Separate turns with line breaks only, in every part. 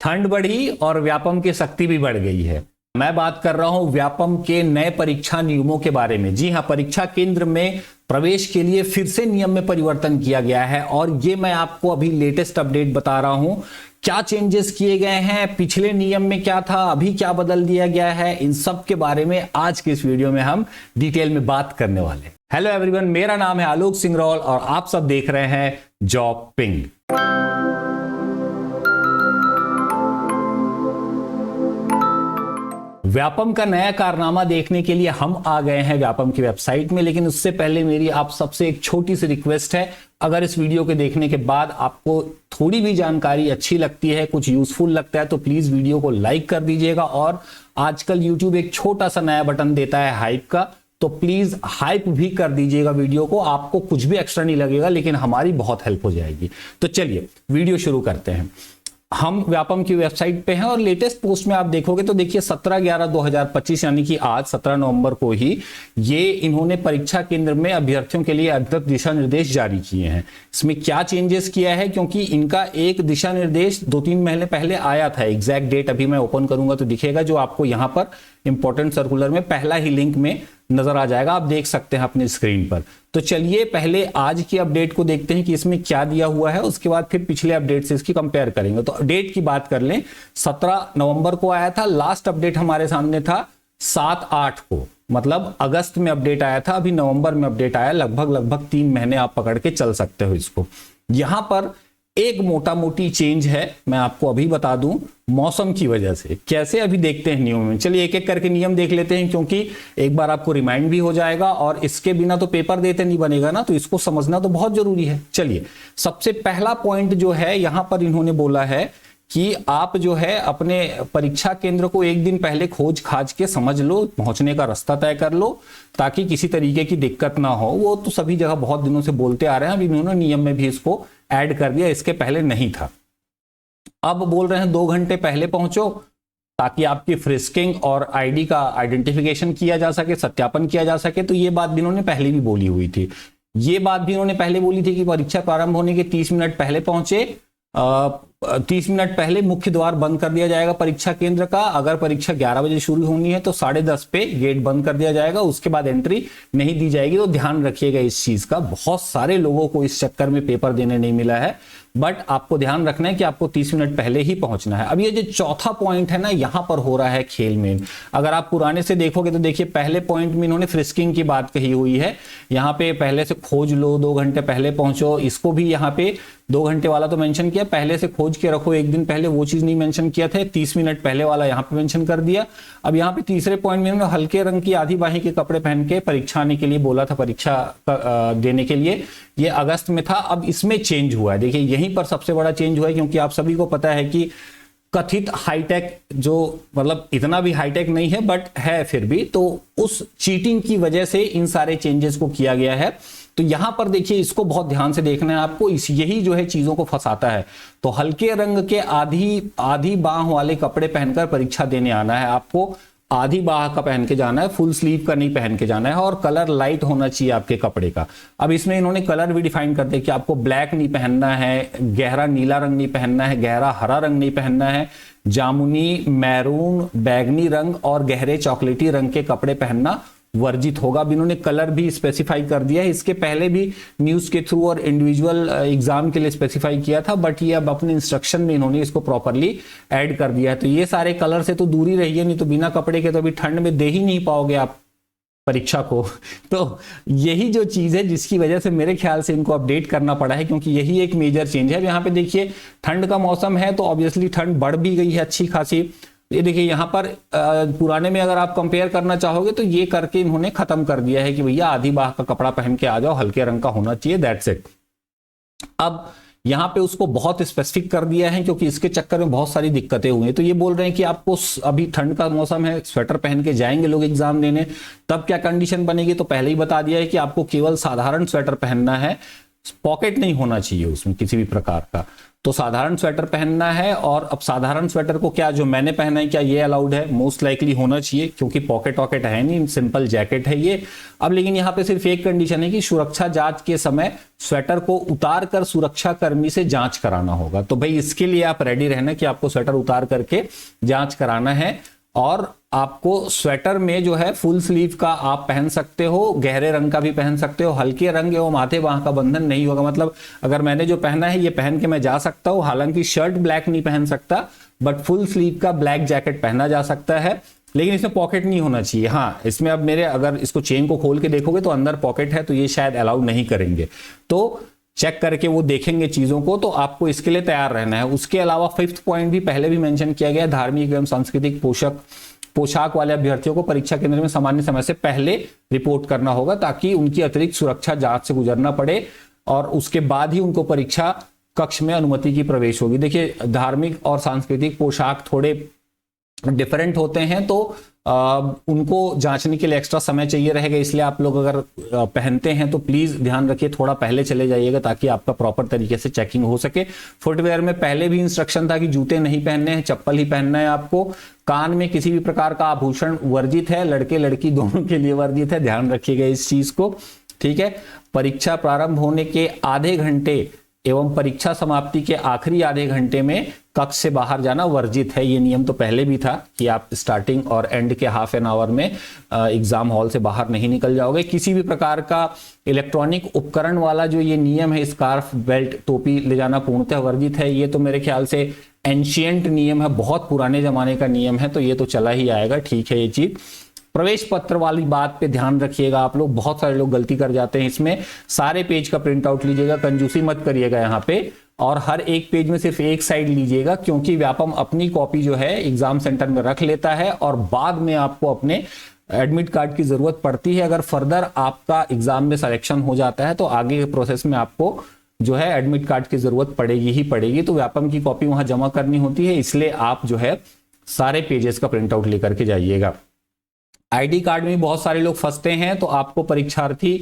ठंड बढ़ी और व्यापम की शक्ति भी बढ़ गई है। मैं बात कर रहा हूं व्यापम के नए परीक्षा नियमों के बारे में। जी हां, परीक्षा केंद्र में प्रवेश के लिए फिर से नियम में परिवर्तन किया गया है और ये मैं आपको अभी लेटेस्ट अपडेट बता रहा हूं। क्या चेंजेस किए गए हैं, पिछले नियम में क्या था, अभी क्या बदल दिया गया है, इन सब के बारे में आज के इस वीडियो में हम डिटेल में बात करने वाले हैं। हेलो एवरीवन, मेरा नाम है आलोक सिंगरौल और आप सब देख रहे हैं जॉब पिंग। व्यापम का नया कारनामा देखने के लिए हम आ गए हैं व्यापम की वेबसाइट में, लेकिन उससे पहले मेरी आप सबसे एक छोटी सी रिक्वेस्ट है। अगर इस वीडियो के देखने के बाद आपको थोड़ी भी जानकारी अच्छी लगती है, कुछ यूजफुल लगता है, तो प्लीज वीडियो को लाइक कर दीजिएगा। और आजकल यूट्यूब एक छोटा सा नया बटन देता है हाइप का, तो प्लीज हाइप भी कर दीजिएगा वीडियो को। आपको कुछ भी एक्स्ट्रा नहीं लगेगा, लेकिन हमारी बहुत हेल्प हो जाएगी। तो चलिए वीडियो शुरू करते हैं। हम व्यापम की वेबसाइट पे हैं और लेटेस्ट पोस्ट में आप देखोगे तो देखिए 17/11/2025 यानी कि आज 17 नवंबर को ही ये इन्होंने परीक्षा केंद्र में अभ्यर्थियों के लिए अद्यतन दिशा निर्देश जारी किए हैं। इसमें क्या चेंजेस किया है, क्योंकि इनका एक दिशा निर्देश 2-3 महीने पहले आया था। एग्जैक्ट डेट अभी मैं ओपन करूंगा तो दिखेगा, जो आपको यहां पर इंपॉर्टेंट सर्कुलर में पहला ही लिंक में नजर आ जाएगा, आप देख सकते हैं अपनी स्क्रीन पर। तो चलिए पहले आज की अपडेट को देखते हैं कि इसमें क्या दिया हुआ है, उसके बाद फिर पिछले अपडेट से इसकी कंपेयर करेंगे। तो डेट की बात कर लें, 17 नवंबर को आया था। लास्ट अपडेट हमारे सामने था 7-8 को, मतलब अगस्त में अपडेट आया था, अभी नवंबर में अपडेट आया। लगभग 3 महीने आप पकड़ के चल सकते हो इसको। यहां पर एक मोटा मोटी चेंज है, मैं आपको अभी बता दूं, मौसम की वजह से। कैसे, अभी देखते हैं नियम में। चलिए एक एक करके नियम देख लेते हैं, क्योंकि एक बार आपको रिमाइंड भी हो जाएगा और इसके बिना तो पेपर देते नहीं बनेगा ना, तो इसको समझना तो बहुत जरूरी है। चलिए सबसे पहला पॉइंट जो है, यहां पर इन्होंने बोला है कि आप जो है अपने परीक्षा केंद्र को एक दिन पहले खोज खाज के समझ लो, पहुंचने का रास्ता तय कर लो, ताकि किसी तरीके की दिक्कत ना हो। वो तो सभी जगह बहुत दिनों से बोलते आ रहे हैं, अभी इन्होंने नियम में भी इसको ऐड कर दिया, इसके पहले नहीं था। अब बोल रहे हैं 2 घंटे पहले पहुंचो, ताकि आपकी फ्रिस्किंग और आईडी का आइडेंटिफिकेशन किया जा सके, सत्यापन किया जा सके। तो ये बात भी इन्होंने पहले भी बोली हुई थी। ये बात भी इन्होंने पहले बोली थी कि परीक्षा प्रारंभ होने के 30 मिनट पहले पहुंचे। 30 मिनट पहले मुख्य द्वार बंद कर दिया जाएगा परीक्षा केंद्र का। अगर परीक्षा 11 बजे शुरू होनी है तो 10:30 पे गेट बंद कर दिया जाएगा, उसके बाद एंट्री नहीं दी जाएगी। तो ध्यान रखिएगा इस चीज का। बहुत सारे लोगों को इस चक्कर में पेपर देने नहीं मिला है, बट आपको ध्यान रखना है कि आपको 30 मिनट पहले ही पहुंचना है। अब ये जो चौथा पॉइंट है ना, यहां पर हो रहा है खेल में। अगर आप पुराने से देखोगे तो देखिए पहले पॉइंट में इन्होंने फ्रिस्किंग की बात कही हुई है। यहां पे पहले से खोज लो, 2 घंटे पहले पहुंचो, इसको भी यहां पे 2 घंटे वाला तो मेंशन किया, पहले से खोज के रखो एक दिन पहले, वो चीज नहीं मेंशन किया था। 30 मिनट पहले वाला यहां पे मेंशन कर दिया। अब यहां पे तीसरे पॉइंट में इन्होंने हल्के रंग की आधी बाही के कपड़े पहन के परीक्षा आने के लिए बोला था, परीक्षा देने के लिए। ये अगस्त में था, अब इसमें चेंज हुआ है। देखिए यहीं पर सबसे बड़ा चेंज हुआ है, क्योंकि आप सभी को पता है कि कथित हाईटेक, जो मतलब इतना भी हाईटेक नहीं है बट है फिर भी, तो उस चीटिंग की वजह से इन सारे चेंजेस को किया गया है। तो यहां पर देखिए इसको बहुत ध्यान से देखना है आपको, यही जो है चीजों को फंसाता है। तो हल्के रंग के आधी बाह वाले कपड़े पहनकर परीक्षा देने आना है आपको। आधी बाह का पहन के जाना है, फुल स्लीव का नहीं पहन के जाना है, और कलर लाइट होना चाहिए आपके कपड़े का। अब इसमें इन्होंने कलर भी डिफाइन कर दिया कि आपको ब्लैक नहीं पहनना है, गहरा नीला रंग नहीं पहनना है, गहरा हरा रंग नहीं पहनना है, जामुनी, मैरून, बैगनी रंग और गहरे चॉकलेटी रंग के कपड़े पहनना वर्जित होगा। अब इन्होंने कलर भी स्पेसिफाई कर दिया है। इसके पहले भी न्यूज के थ्रू और इंडिविजुअल एग्जाम के लिए स्पेसिफाई किया था, बट ये अब अपने इंस्ट्रक्शन में इन्होंने इसको प्रॉपरली ऐड कर दिया है। तो ये सारे कलर से तो दूर ही रहिए, नहीं तो बिना कपड़े के तो अभी ठंड में दे ही नहीं पाओगे आप परीक्षा को। तो यही जो चीज है जिसकी वजह से मेरे ख्याल से इनको अपडेट करना पड़ा है, क्योंकि यही एक मेजर चेंज है। यहाँ पे देखिए ठंड का मौसम है, तो ऑब्वियसली ठंड बढ़ भी गई है अच्छी खासी। ये देखिए यहाँ पर पुराने में अगर आप कंपेयर करना चाहोगे तो ये करके इन्होंने खत्म कर दिया है कि भैया आधी बाह का कपड़ा पहन के आ जाओ, हल्के रंग का होना चाहिए, दैट्स इट। अब यहाँ पे उसको बहुत स्पेसिफिक कर दिया है, क्योंकि इसके चक्कर में बहुत सारी दिक्कतें हुई हैं। तो ये बोल रहे हैं कि आपको अभी ठंड का मौसम है, स्वेटर पहन के जाएंगे लोग एग्जाम देने, तब क्या कंडीशन बनेगी। तो पहले ही बता दिया है कि आपको केवल साधारण स्वेटर पहनना है, पॉकेट नहीं होना चाहिए उसमें किसी भी प्रकार का। तो साधारण स्वेटर पहनना है। और अब साधारण स्वेटर को क्या जो मैंने पहना है क्या ये अलाउड है? मोस्ट लाइकली होना चाहिए, क्योंकि पॉकेट वॉकेट है नहीं, सिंपल जैकेट है ये। अब लेकिन यहाँ पे सिर्फ एक कंडीशन है कि सुरक्षा जांच के समय स्वेटर को उतार कर सुरक्षा कर्मी से जांच कराना होगा। तो भाई इसके लिए आप रेडी रहना कि आपको स्वेटर उतार करके जांच कराना है। और आपको स्वेटर में जो है फुल स्लीव का आप पहन सकते हो, गहरे रंग का भी पहन सकते हो, हल्के रंग एवं माथे बाह का बंधन नहीं होगा। मतलब अगर मैंने जो पहना है ये पहन के मैं जा सकता हूं, हालांकि शर्ट ब्लैक नहीं पहन सकता, बट फुल स्लीव का ब्लैक जैकेट पहना जा सकता है, लेकिन इसमें पॉकेट नहीं होना चाहिए। हाँ, इसमें अब मेरे अगर इसको चेन को खोल के देखोगे तो अंदर पॉकेट है, तो ये शायद अलाउ नहीं करेंगे। तो चेक करके वो देखेंगे चीजों को, तो आपको इसके लिए तैयार रहना है। उसके अलावा 5th पॉइंट भी पहले भी मेंशन किया गया है, धार्मिक एवं सांस्कृतिक पोशाक वाले अभ्यर्थियों को परीक्षा केंद्र में सामान्य समय से पहले रिपोर्ट करना होगा, ताकि उनकी अतिरिक्त सुरक्षा जांच से गुजरना पड़े और उसके बाद ही उनको परीक्षा कक्ष में अनुमति की प्रवेश होगी। देखिए, धार्मिक और सांस्कृतिक पोशाक थोड़े डिफरेंट होते हैं, तो उनको जांचने के लिए एक्स्ट्रा समय चाहिए रहेगा। इसलिए आप लोग अगर पहनते हैं तो प्लीज ध्यान रखिए, थोड़ा पहले चले जाइएगा ताकि आपका प्रॉपर तरीके से चेकिंग हो सके। फुटवेयर में पहले भी इंस्ट्रक्शन था कि जूते नहीं पहनने हैं, चप्पल ही पहनना है आपको। कान में किसी भी प्रकार का आभूषण वर्जित है, लड़के लड़की दोनों के लिए वर्जित है, ध्यान रखिएगा इस चीज को, ठीक है। परीक्षा प्रारंभ होने के आधे घंटे एवं परीक्षा समाप्ति के आखिरी आधे घंटे में कक्ष से बाहर जाना वर्जित है। ये नियम तो पहले भी था कि आप स्टार्टिंग और एंड के हाफ एन आवर में एग्जाम हॉल से बाहर नहीं निकल जाओगे। किसी भी प्रकार का इलेक्ट्रॉनिक उपकरण वाला जो ये नियम है, स्कार्फ, बेल्ट, टोपी ले जाना पूर्णतः वर्जित है। ये तो मेरे ख्याल से एंशियंट नियम है, बहुत पुराने जमाने का नियम है, तो ये तो चला ही आएगा, ठीक है ये चीज। प्रवेश पत्र वाली बात पे ध्यान रखिएगा आप लोग, बहुत सारे लोग गलती कर जाते हैं इसमें। सारे पेज का प्रिंट आउट लीजिएगा, कंजूसी मत करिएगा यहाँ पे, और हर एक पेज में सिर्फ एक साइड लीजिएगा, क्योंकि व्यापम अपनी कॉपी जो है एग्जाम सेंटर में रख लेता है और बाद में आपको अपने एडमिट कार्ड की जरूरत पड़ती है। अगर फर्दर आपका एग्जाम में सिलेक्शन हो जाता है तो आगे के प्रोसेस में आपको जो है एडमिट कार्ड की जरूरत पड़ेगी ही पड़ेगी, तो व्यापम की कॉपी वहां जमा करनी होती है। इसलिए आप जो है सारे पेजेस का प्रिंट आउट लेकर के जाइएगा। आईडी कार्ड में बहुत सारे लोग फंसते हैं, तो आपको परीक्षार्थी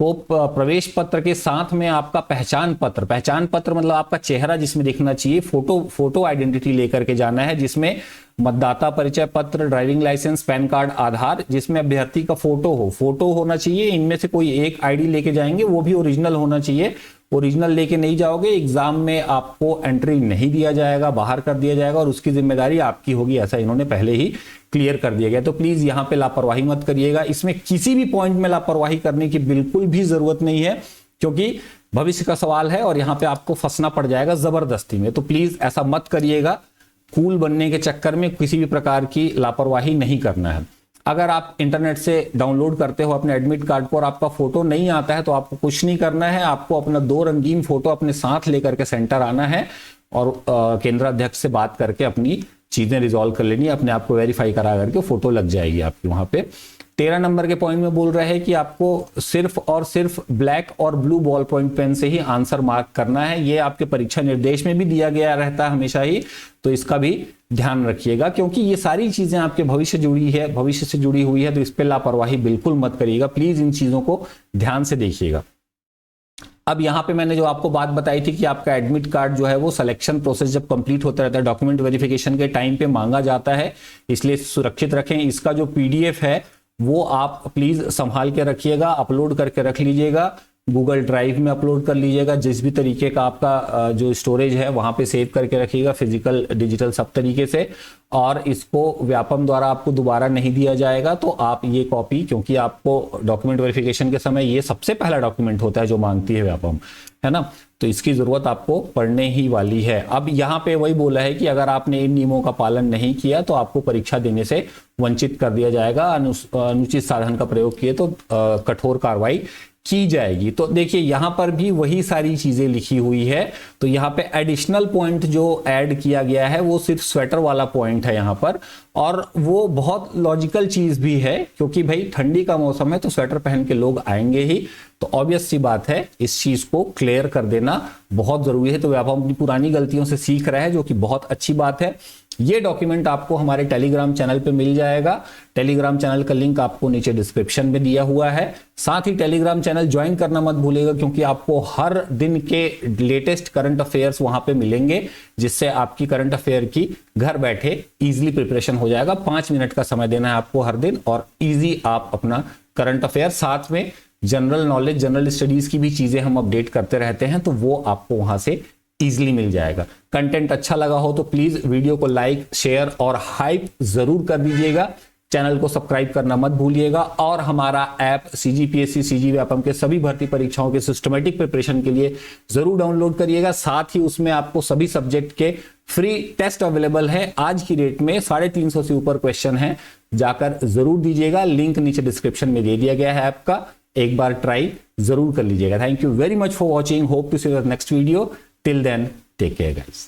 को प्रवेश पत्र के साथ में आपका पहचान पत्र मतलब आपका चेहरा जिसमें दिखना चाहिए, फोटो आइडेंटिटी लेकर के जाना है, जिसमें मतदाता परिचय पत्र, ड्राइविंग लाइसेंस, पैन कार्ड, आधार, जिसमें अभ्यर्थी का फोटो होना चाहिए। इनमें से कोई एक आईडी लेके जाएंगे, वो भी ओरिजिनल होना चाहिए। ओरिजिनल लेके नहीं जाओगे, एग्जाम में आपको एंट्री नहीं दिया जाएगा, बाहर कर दिया जाएगा और उसकी जिम्मेदारी आपकी होगी, ऐसा इन्होंने पहले ही क्लियर कर दिया गया। तो प्लीज यहां पे लापरवाही मत करिएगा, इसमें किसी भी पॉइंट में लापरवाही करने की बिल्कुल भी जरूरत नहीं है, क्योंकि भविष्य का सवाल है और यहां पे आपको फंसना पड़ जाएगा जबरदस्ती में। तो प्लीज ऐसा मत करिएगा, कूल बनने के चक्कर में किसी भी प्रकार की लापरवाही नहीं करना है। अगर आप इंटरनेट से डाउनलोड करते हो अपने एडमिट कार्ड को और आपका फोटो नहीं आता है, तो आपको कुछ नहीं करना है, आपको अपना 2 रंगीन फोटो अपने साथ लेकर के सेंटर आना है और केंद्र अध्यक्ष से बात करके अपनी चीजें रिजॉल्व कर लेनी है, अपने आप को वेरीफाई करा करके फोटो लग जाएगी आपकी वहां पे। 13 नंबर के पॉइंट में बोल रहे हैं कि आपको सिर्फ और सिर्फ ब्लैक और ब्लू बॉल पॉइंट पेन से ही आंसर मार्क करना है। ये आपके परीक्षा निर्देश में भी दिया गया रहता है हमेशा ही, तो इसका भी ध्यान रखिएगा, क्योंकि ये सारी चीजें आपके भविष्य से जुड़ी हुई है, तो इस पर लापरवाही बिल्कुल मत करिएगा। प्लीज इन चीजों को ध्यान से देखिएगा। अब यहाँ पे मैंने जो आपको बात बताई थी कि आपका एडमिट कार्ड जो है वो सिलेक्शन प्रोसेस जब कंप्लीट होता रहता है, डॉक्यूमेंट वेरिफिकेशन के टाइम पे मांगा जाता है, इसलिए सुरक्षित रखें। इसका जो पीडीएफ है वो आप प्लीज संभाल के रखिएगा, अपलोड करके रख लीजिएगा, गूगल ड्राइव में अपलोड कर लीजिएगा, जिस भी तरीके का आपका जो स्टोरेज है वहां पे सेव करके रखिएगा, फिजिकल डिजिटल सब तरीके से। और इसको व्यापम द्वारा आपको दोबारा नहीं दिया जाएगा, तो आप ये कॉपी, क्योंकि आपको डॉक्यूमेंट वेरिफिकेशन के समय ये सबसे पहला डॉक्यूमेंट होता है जो मांगती है व्यापम, है ना, तो इसकी जरूरत आपको पड़ने ही वाली है। अब यहाँ पे वही बोला है कि अगर आपने इन नियमों का पालन नहीं किया तो आपको परीक्षा देने से वंचित कर दिया जाएगा, अनुचित साधन का प्रयोग किए तो कठोर कार्रवाई की जाएगी। तो देखिए यहां पर भी वही सारी चीजें लिखी हुई है। तो यहां पे एडिशनल पॉइंट जो ऐड किया गया है वो सिर्फ स्वेटर वाला पॉइंट है यहां पर, और वो बहुत लॉजिकल चीज भी है, क्योंकि भाई ठंडी का मौसम है तो स्वेटर पहन के लोग आएंगे ही, तो ऑब्वियस सी बात है इस चीज को क्लियर कर देना बहुत जरूरी है। तो व्यापम अपनी पुरानी गलतियों से सीख रहा है, जो कि बहुत अच्छी बात है। ये डॉक्यूमेंट आपको हमारे टेलीग्राम चैनल पे मिल जाएगा। टेलीग्राम चैनल का लिंक आपको नीचे डिस्क्रिप्शन में दिया हुआ है। साथ ही टेलीग्राम चैनल ज्वाइन करना मत भूलिएगा, क्योंकि आपको हर दिन के लेटेस्ट करंट अफेयर्स वहां पे मिलेंगे, जिससे आपकी करंट अफेयर की घर बैठे इजीली प्रिपरेशन हो जाएगा। 5 मिनट का समय देना है आपको हर दिन और इजी आप अपना करंट अफेयर, साथ में जनरल नॉलेज, जनरल स्टडीज की भी चीजें हम अपडेट करते रहते हैं, तो वो आपको वहां से इजीली मिल जाएगा। कंटेंट अच्छा लगा हो तो प्लीज वीडियो को लाइक, शेयर और हाइप जरूर कर दीजिएगा। चैनल को सब्सक्राइब करना मत भूलिएगा और हमारा ऐप CGPSC, CG व्यापम के सभी भर्ती परीक्षाओं के सिस्टमेटिक प्रिपरेशन के लिए जरूर डाउनलोड करिएगा। साथ ही उसमें आपको सभी सब्जेक्ट के फ्री टेस्ट अवेलेबल है। आज की डेट में 350 से ऊपर क्वेश्चन है, जाकर जरूर दीजिएगा। लिंक नीचे डिस्क्रिप्शन में दे दिया गया है ऐप का, एक बार ट्राई जरूर कर लीजिएगा। Thank you very much for watching, hope to see you next video. Till then take care guys.